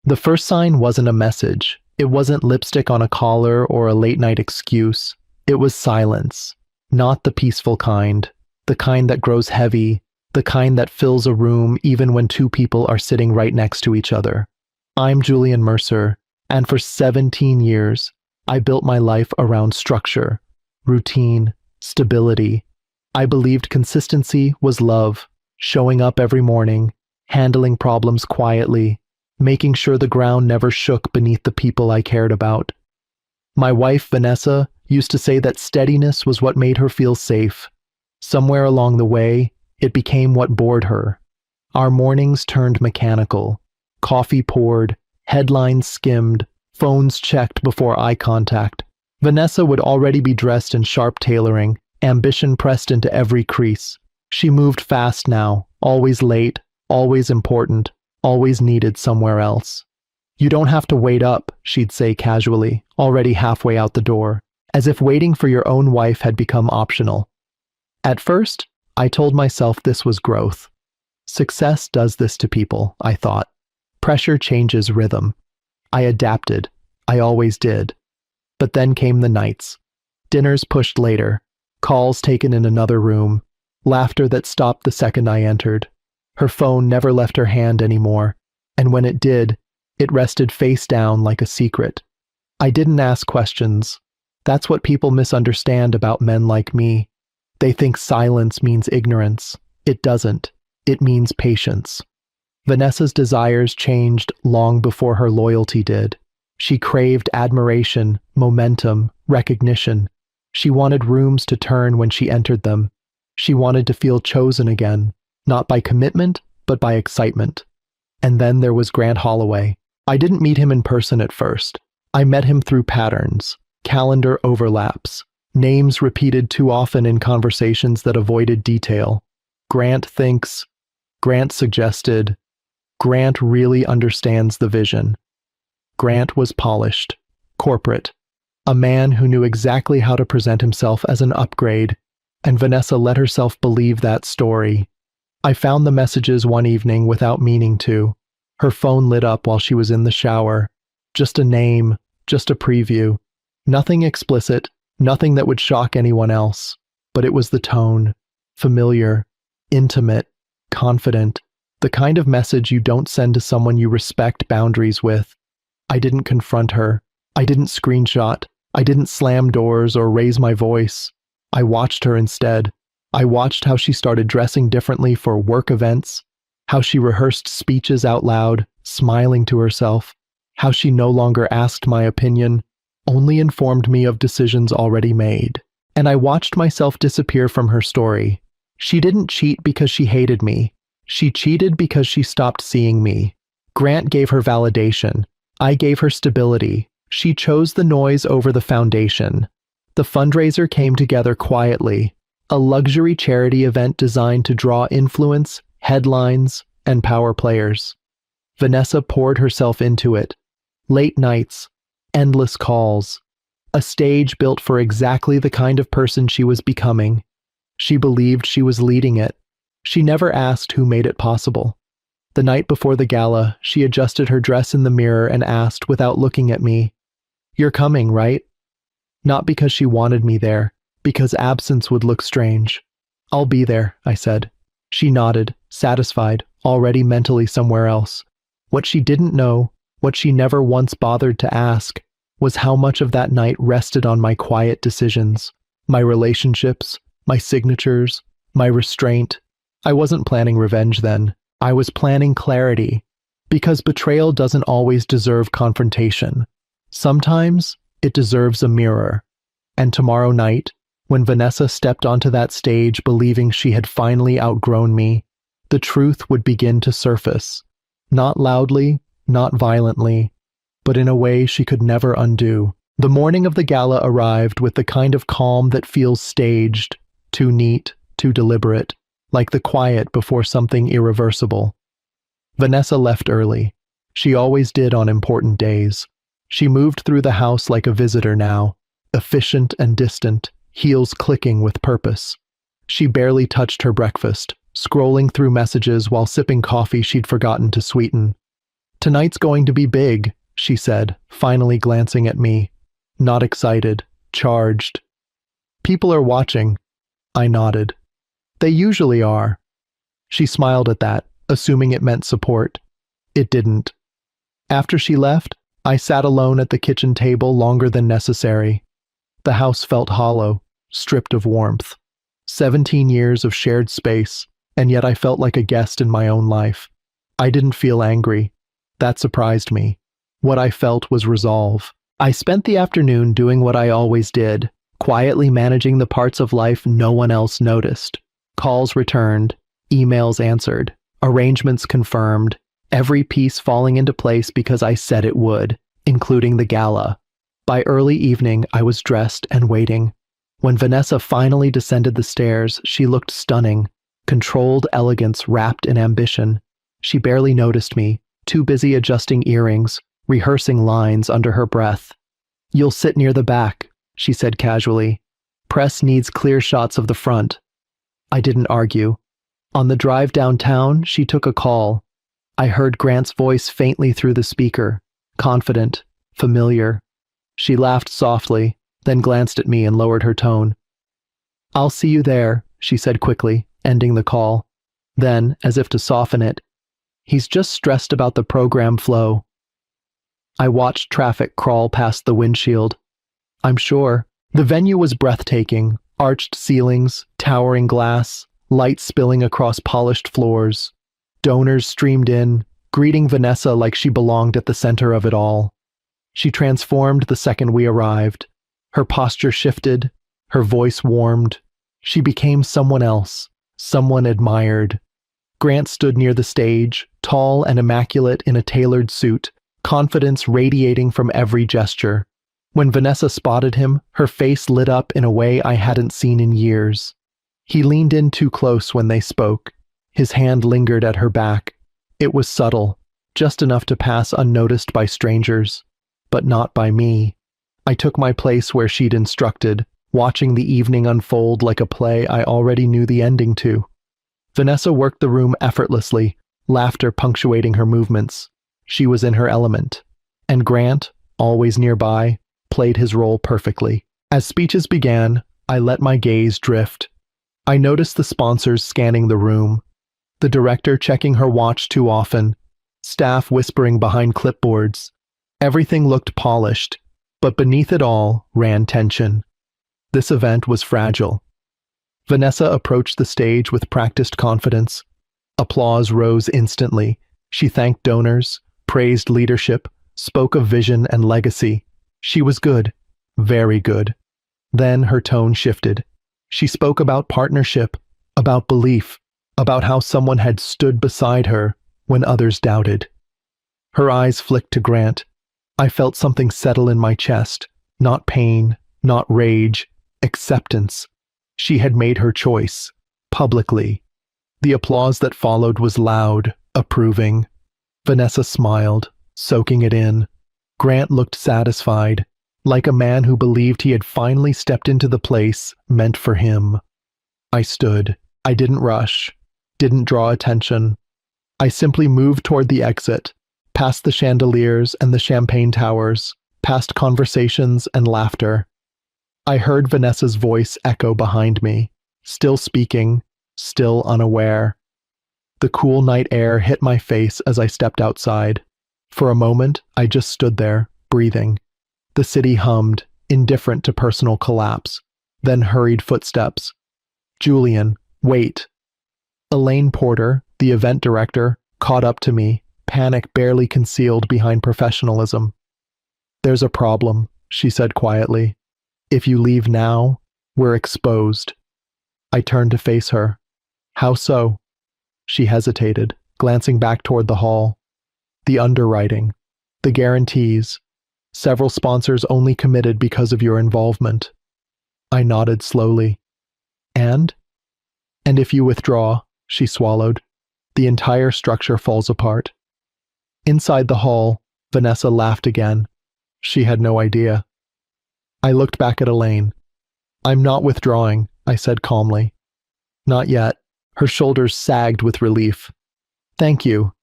The first sign wasn't a message. It wasn't lipstick on a collar or a late-night excuse. It was silence. Not the peaceful kind. The kind that grows heavy. The kind that fills a room even when two people are sitting right next to each other. I'm Julian Mercer, and for 17 years, I built my life around structure, routine, stability. I believed consistency was love, showing up every morning, handling problems quietly, making sure the ground never shook beneath the people I cared about. My wife, Vanessa, used to say that steadiness was what made her feel safe. Somewhere along the way, it became what bored her. Our mornings turned mechanical. Coffee poured, headlines skimmed, phones checked before eye contact. Vanessa would already be dressed in sharp tailoring, ambition pressed into every crease. She moved fast now, always late, always important, always needed somewhere else. "You don't have to wait up," she'd say casually, already halfway out the door, as if waiting for your own wife had become optional. At first, I told myself this was growth. Success does this to people, I thought. Pressure changes rhythm. I adapted. I always did. But then came the nights. Dinners pushed later, calls taken in another room, laughter that stopped the second I entered. Her phone never left her hand anymore, and when it did, it rested face down like a secret. I didn't ask questions. That's what people misunderstand about men like me. They think silence means ignorance. It doesn't. It means patience. Vanessa's desires changed long before her loyalty did. She craved admiration, momentum, recognition. She wanted rooms to turn when she entered them. She wanted to feel chosen again, not by commitment, but by excitement. And then there was Grant Holloway. I didn't meet him in person at first. I met him through patterns, calendar overlaps, names repeated too often in conversations that avoided detail. Grant thinks, Grant suggested, Grant really understands the vision. Grant was polished, corporate, a man who knew exactly how to present himself as an upgrade, and Vanessa let herself believe that story. I found the messages one evening without meaning to. Her phone lit up while she was in the shower. Just a name, just a preview. Nothing explicit, nothing that would shock anyone else. But it was the tone. Familiar, intimate, confident. The kind of message you don't send to someone you respect boundaries with. I didn't confront her. I didn't screenshot. I didn't slam doors or raise my voice. I watched her instead. I watched how she started dressing differently for work events, how she rehearsed speeches out loud, smiling to herself, how she no longer asked my opinion, only informed me of decisions already made. And I watched myself disappear from her story. She didn't cheat because she hated me. She cheated because she stopped seeing me. Grant gave her validation. I gave her stability. She chose the noise over the foundation. The fundraiser came together quietly, a luxury charity event designed to draw influence, headlines, and power players. Vanessa poured herself into it. Late nights, endless calls, a stage built for exactly the kind of person she was becoming. She believed she was leading it. She never asked who made it possible. The night before the gala, she adjusted her dress in the mirror and asked, without looking at me, "You're coming, right?" Not because she wanted me there, because absence would look strange. "I'll be there," I said. She nodded, satisfied, already mentally somewhere else. What she didn't know, what she never once bothered to ask, was how much of that night rested on my quiet decisions, my relationships, my signatures, my restraint. I wasn't planning revenge then. I was planning clarity, because betrayal doesn't always deserve confrontation. Sometimes it deserves a mirror. And tomorrow night, when Vanessa stepped onto that stage believing she had finally outgrown me, the truth would begin to surface. Not loudly, not violently, but in a way she could never undo. The morning of the gala arrived with the kind of calm that feels staged, too neat, too deliberate, like the quiet before something irreversible. Vanessa left early. She always did on important days. She moved through the house like a visitor now, efficient and distant, heels clicking with purpose. She barely touched her breakfast, scrolling through messages while sipping coffee she'd forgotten to sweeten. Tonight's going to be big, she said, finally glancing at me. Not excited, charged. People are watching. I nodded. They usually are. She smiled at that, assuming it meant support. It didn't. After she left, I sat alone at the kitchen table longer than necessary. The house felt hollow, stripped of warmth. 17 years of shared space, and yet I felt like a guest in my own life. I didn't feel angry. That surprised me. What I felt was resolve. I spent the afternoon doing what I always did, quietly managing the parts of life no one else noticed. Calls returned, emails answered, arrangements confirmed, every piece falling into place because I said it would, including the gala. By early evening, I was dressed and waiting. When Vanessa finally descended the stairs, she looked stunning, controlled elegance wrapped in ambition. She barely noticed me, too busy adjusting earrings, rehearsing lines under her breath. "You'll sit near the back," she said casually. "Press needs clear shots of the front." I didn't argue. On the drive downtown, she took a call. I heard Grant's voice faintly through the speaker, confident, familiar. She laughed softly, then glanced at me and lowered her tone. "I'll see you there," she said quickly, ending the call. Then, as if to soften it, "He's just stressed about the program flow." I watched traffic crawl past the windshield. I'm sure. The venue was breathtaking, arched ceilings, towering glass, light spilling across polished floors. Donors streamed in, greeting Vanessa like she belonged at the center of it all. She transformed the second we arrived. Her posture shifted, her voice warmed. She became someone else, someone admired. Grant stood near the stage, tall and immaculate in a tailored suit, confidence radiating from every gesture. When Vanessa spotted him, her face lit up in a way I hadn't seen in years. He leaned in too close when they spoke. His hand lingered at her back. It was subtle, just enough to pass unnoticed by strangers, but not by me. I took my place where she'd instructed, watching the evening unfold like a play I already knew the ending to. Vanessa worked the room effortlessly, laughter punctuating her movements. She was in her element. And Grant, always nearby, played his role perfectly. As speeches began, I let my gaze drift. I noticed the sponsors scanning the room, the director checking her watch too often, staff whispering behind clipboards. Everything looked polished, but beneath it all ran tension. This event was fragile. Vanessa approached the stage with practiced confidence. Applause rose instantly. She thanked donors, praised leadership, spoke of vision and legacy. She was good, very good. Then her tone shifted. She spoke about partnership, about belief, about how someone had stood beside her when others doubted. Her eyes flicked to Grant. I felt something settle in my chest, not pain, not rage, acceptance. She had made her choice, publicly. The applause that followed was loud, approving. Vanessa smiled, soaking it in. Grant looked satisfied, like a man who believed he had finally stepped into the place meant for him. I stood. I didn't rush, didn't draw attention. I simply moved toward the exit, past the chandeliers and the champagne towers, past conversations and laughter. I heard Vanessa's voice echo behind me, still speaking, still unaware. The cool night air hit my face as I stepped outside. For a moment, I just stood there, breathing. The city hummed, indifferent to personal collapse, then hurried footsteps. "Julian, wait." Elaine Porter, the event director, caught up to me, panic barely concealed behind professionalism. "There's a problem," she said quietly. "If you leave now, we're exposed." I turned to face her. "How so?" She hesitated, glancing back toward the hall. "The underwriting, the guarantees. Several sponsors only committed because of your involvement." I nodded slowly. "And?" "And if you withdraw," she swallowed, "the entire structure falls apart." Inside the hall, Vanessa laughed again. She had no idea. I looked back at Elaine. "I'm not withdrawing," I said calmly. "Not yet." Her shoulders sagged with relief. "Thank you."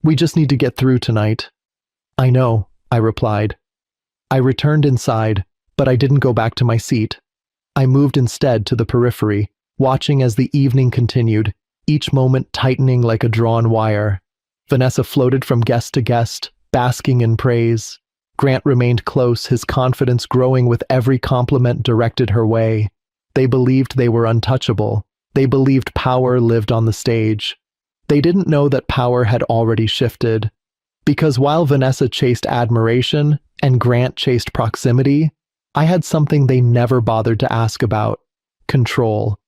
We just need to get through tonight. I know, I replied. I returned inside, but I didn't go back to my seat. I moved instead to the periphery, watching as the evening continued, each moment tightening like a drawn wire. Vanessa floated from guest to guest, basking in praise. Grant remained close, his confidence growing with every compliment directed her way. They believed they were untouchable. They believed power lived on the stage. They didn't know that power had already shifted. Because while Vanessa chased admiration and Grant chased proximity, I had something they never bothered to ask about: control.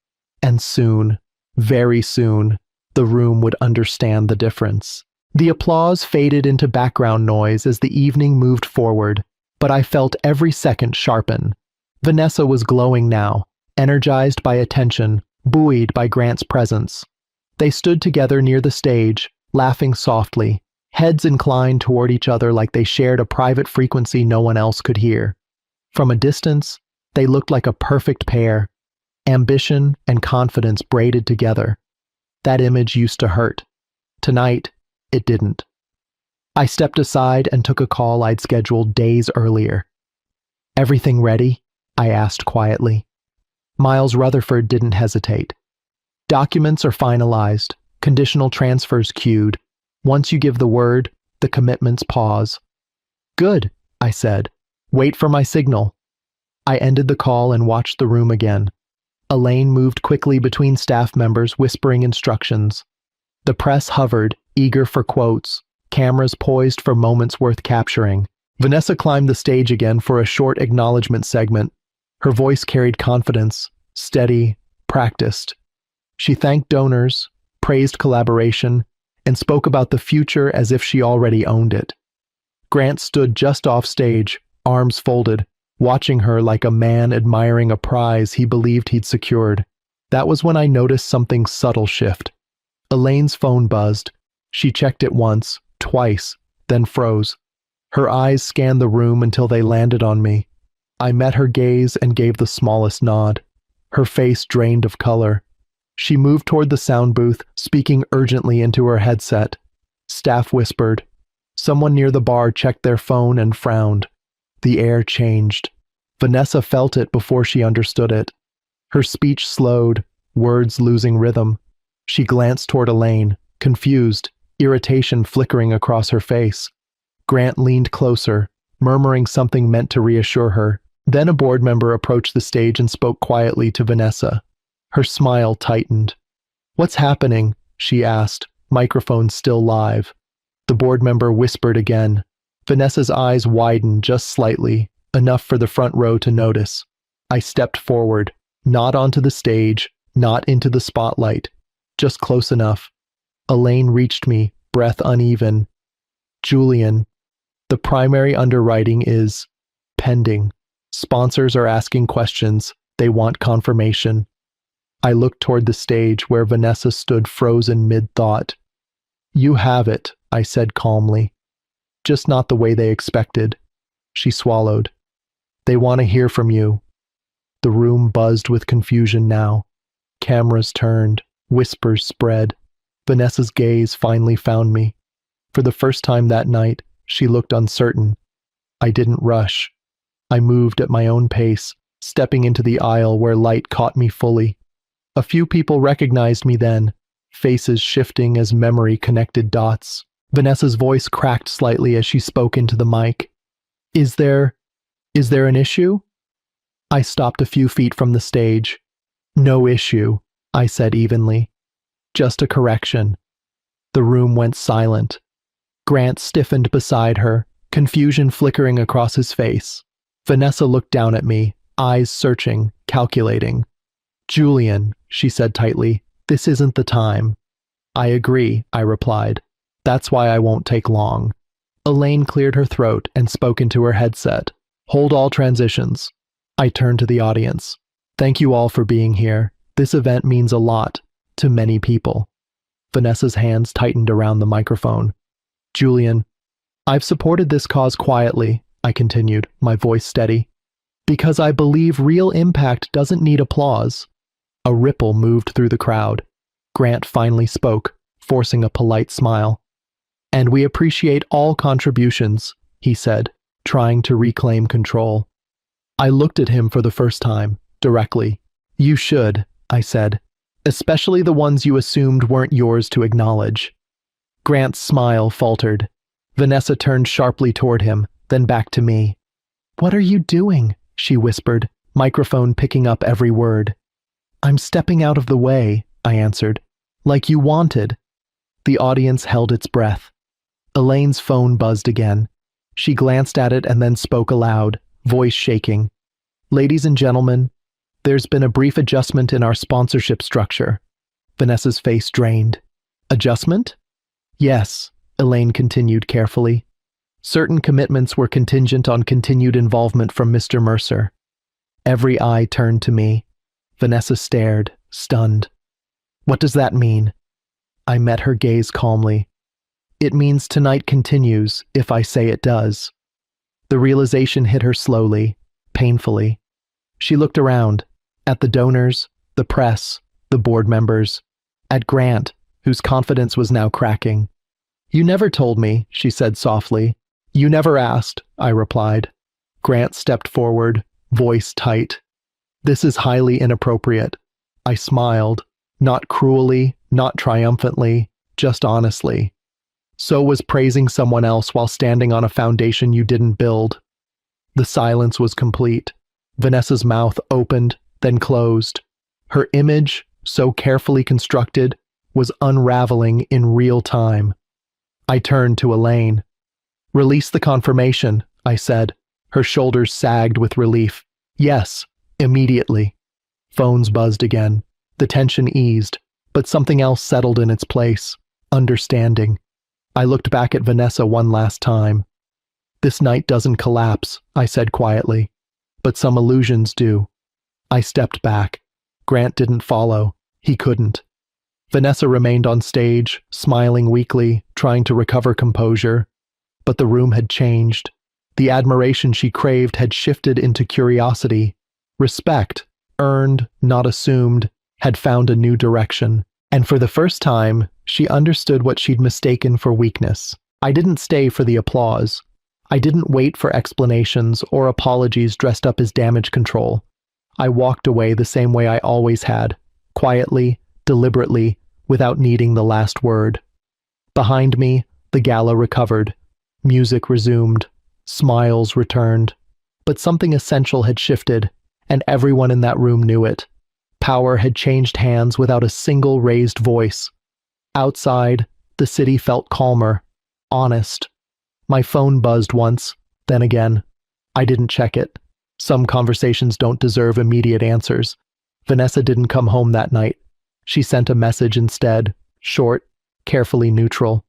And soon, very soon, the room would understand the difference. The applause faded into background noise as the evening moved forward, but I felt every second sharpen. Vanessa was glowing now, energized by attention, buoyed by Grant's presence. They stood together near the stage, laughing softly, heads inclined toward each other like they shared a private frequency no one else could hear. From a distance, they looked like a perfect pair, ambition and confidence braided together. That image used to hurt. Tonight, it didn't. I stepped aside and took a call I'd scheduled days earlier. "Everything ready?" I asked quietly. Miles Rutherford didn't hesitate. "Documents are finalized, conditional transfers queued. Once you give the word, the commitments pause." "Good," I said. "Wait for my signal." I ended the call and watched the room again. Elaine moved quickly between staff members, whispering instructions. The press hovered, eager for quotes, cameras poised for moments worth capturing. Vanessa climbed the stage again for a short acknowledgement segment. Her voice carried confidence, steady, practiced. She thanked donors, praised collaboration, and spoke about the future as if she already owned it. Grant stood just off stage, arms folded, watching her like a man admiring a prize he believed he'd secured. That was when I noticed something subtle shift. Elaine's phone buzzed. She checked it once, twice, then froze. Her eyes scanned the room until they landed on me. I met her gaze and gave the smallest nod. Her face drained of color. She moved toward the sound booth, speaking urgently into her headset. Staff whispered. Someone near the bar checked their phone and frowned. The air changed. Vanessa felt it before she understood it. Her speech slowed, words losing rhythm. She glanced toward Elaine, confused, irritation flickering across her face. Grant leaned closer, murmuring something meant to reassure her. Then a board member approached the stage and spoke quietly to Vanessa. Her smile tightened. "What's happening?" she asked, microphone still live. The board member whispered again. Vanessa's eyes widened just slightly, enough for the front row to notice. I stepped forward, not onto the stage, not into the spotlight, just close enough. Elaine reached me, breath uneven. "Julian, the primary underwriting is pending. Sponsors are asking questions. They want confirmation." I looked toward the stage where Vanessa stood frozen mid-thought. "You have it," I said calmly. "Just not the way they expected." She swallowed. "They want to hear from you." The room buzzed with confusion now. Cameras turned, whispers spread. Vanessa's gaze finally found me. For the first time that night, she looked uncertain. I didn't rush. I moved at my own pace, stepping into the aisle where light caught me fully. A few people recognized me then, faces shifting as memory connected dots. Vanessa's voice cracked slightly as she spoke into the mic. Is there an issue?" I stopped a few feet from the stage. "No issue," I said evenly. "Just a correction." The room went silent. Grant stiffened beside her, confusion flickering across his face. Vanessa looked down at me, eyes searching, calculating. "Julian," she said tightly, "this isn't the time." "I agree," I replied. "That's why I won't take long." Elaine cleared her throat and spoke into her headset. "Hold all transitions." I turned to the audience. "Thank you all for being here. This event means a lot, to many people." Vanessa's hands tightened around the microphone. "Julian, I've supported this cause quietly," I continued, my voice steady, "because I believe real impact doesn't need applause." A ripple moved through the crowd. Grant finally spoke, forcing a polite smile. And we appreciate all contributions, he said, trying to reclaim control. I looked at him for the first time, directly. You should, I said, especially the ones you assumed weren't yours to acknowledge. Grant's smile faltered. Vanessa turned sharply toward him, then back to me. What are you doing? She whispered, microphone picking up every word. I'm stepping out of the way, I answered. Like you wanted. The audience held its breath. Elaine's phone buzzed again. She glanced at it and then spoke aloud, voice shaking. Ladies and gentlemen, there's been a brief adjustment in our sponsorship structure. Vanessa's face drained. Adjustment? Yes, Elaine continued carefully. Certain commitments were contingent on continued involvement from Mr. Mercer. Every eye turned to me. Vanessa stared, stunned. What does that mean? I met her gaze calmly. It means tonight continues, if I say it does. The realization hit her slowly, painfully. She looked around, at the donors, the press, the board members, at Grant, whose confidence was now cracking. You never told me, she said softly. You never asked, I replied. Grant stepped forward, voice tight. This is highly inappropriate. I smiled, not cruelly, not triumphantly, just honestly. So was praising someone else while standing on a foundation you didn't build. The silence was complete. Vanessa's mouth opened, then closed. Her image, so carefully constructed, was unraveling in real time. I turned to Elaine. Release the confirmation, I said. Her shoulders sagged with relief. Yes, immediately. Phones buzzed again. The tension eased, but something else settled in its place. Understanding. I looked back at Vanessa one last time. This night doesn't collapse, I said quietly. But some illusions do. I stepped back. Grant didn't follow. He couldn't. Vanessa remained on stage, smiling weakly, trying to recover composure. But the room had changed. The admiration she craved had shifted into curiosity. Respect, earned, not assumed, had found a new direction. And for the first time, she understood what she'd mistaken for weakness. I didn't stay for the applause. I didn't wait for explanations or apologies dressed up as damage control. I walked away the same way I always had, quietly, deliberately, without needing the last word. Behind me, the gala recovered. Music resumed. Smiles returned. But something essential had shifted, and everyone in that room knew it. Power had changed hands without a single raised voice. Outside, the city felt calmer, honest. My phone buzzed once, then again. I didn't check it. Some conversations don't deserve immediate answers. Vanessa didn't come home that night. She sent a message instead, short, carefully neutral.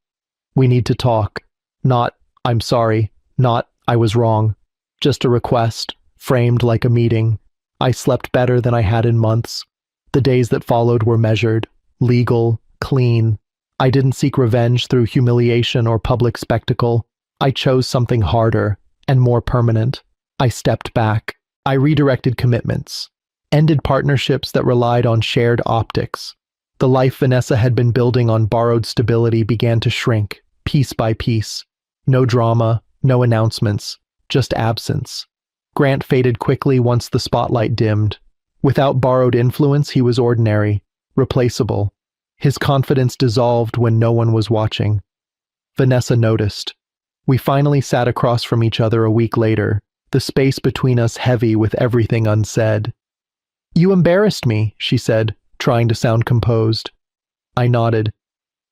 We need to talk. Not, I'm sorry. Not, I was wrong. Just a request, framed like a meeting. I slept better than I had in months. The days that followed were measured, legal, clean. I didn't seek revenge through humiliation or public spectacle. I chose something harder and more permanent. I stepped back. I redirected commitments, ended partnerships that relied on shared optics. The life Vanessa had been building on borrowed stability began to shrink, piece by piece. No drama, no announcements, just absence. Grant faded quickly once the spotlight dimmed. Without borrowed influence, he was ordinary, replaceable. His confidence dissolved when no one was watching. Vanessa noticed. We finally sat across from each other a week later, the space between us heavy with everything unsaid. You embarrassed me, she said, trying to sound composed. I nodded.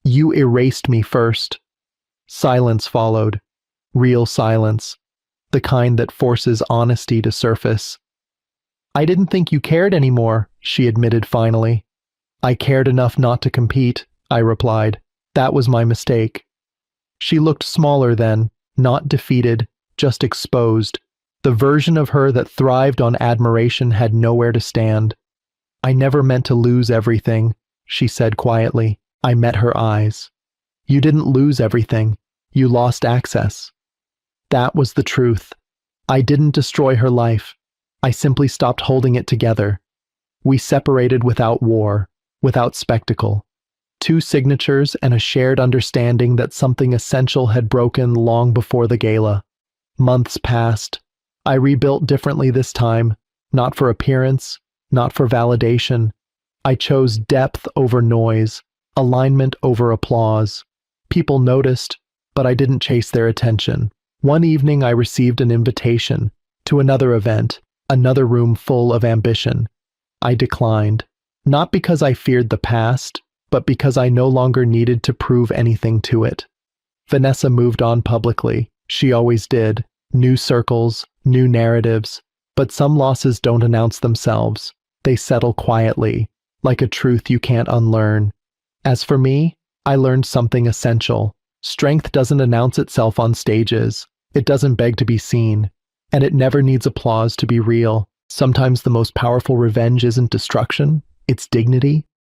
You erased me first. Silence followed. Real silence. The kind that forces honesty to surface. I didn't think you cared anymore, she admitted finally. I cared enough not to compete, I replied. That was my mistake. She looked smaller then, not defeated, just exposed. The version of her that thrived on admiration had nowhere to stand. I never meant to lose everything, she said quietly. I met her eyes. You didn't lose everything. You lost access. That was the truth. I didn't destroy her life. I simply stopped holding it together. We separated without war, without spectacle. 2 signatures and a shared understanding that something essential had broken long before the gala. Months passed. I rebuilt differently this time, not for appearance, not for validation. I chose depth over noise, alignment over applause. People noticed, but I didn't chase their attention. One evening I received an invitation to another event, another room full of ambition. I declined, not because I feared the past, but because I no longer needed to prove anything to it. Vanessa moved on publicly. She always did. New circles, new narratives. But some losses don't announce themselves. They settle quietly, like a truth you can't unlearn. As for me, I learned something essential. Strength doesn't announce itself on stages. It doesn't beg to be seen. And it never needs applause to be real. Sometimes the most powerful revenge isn't destruction, it's dignity.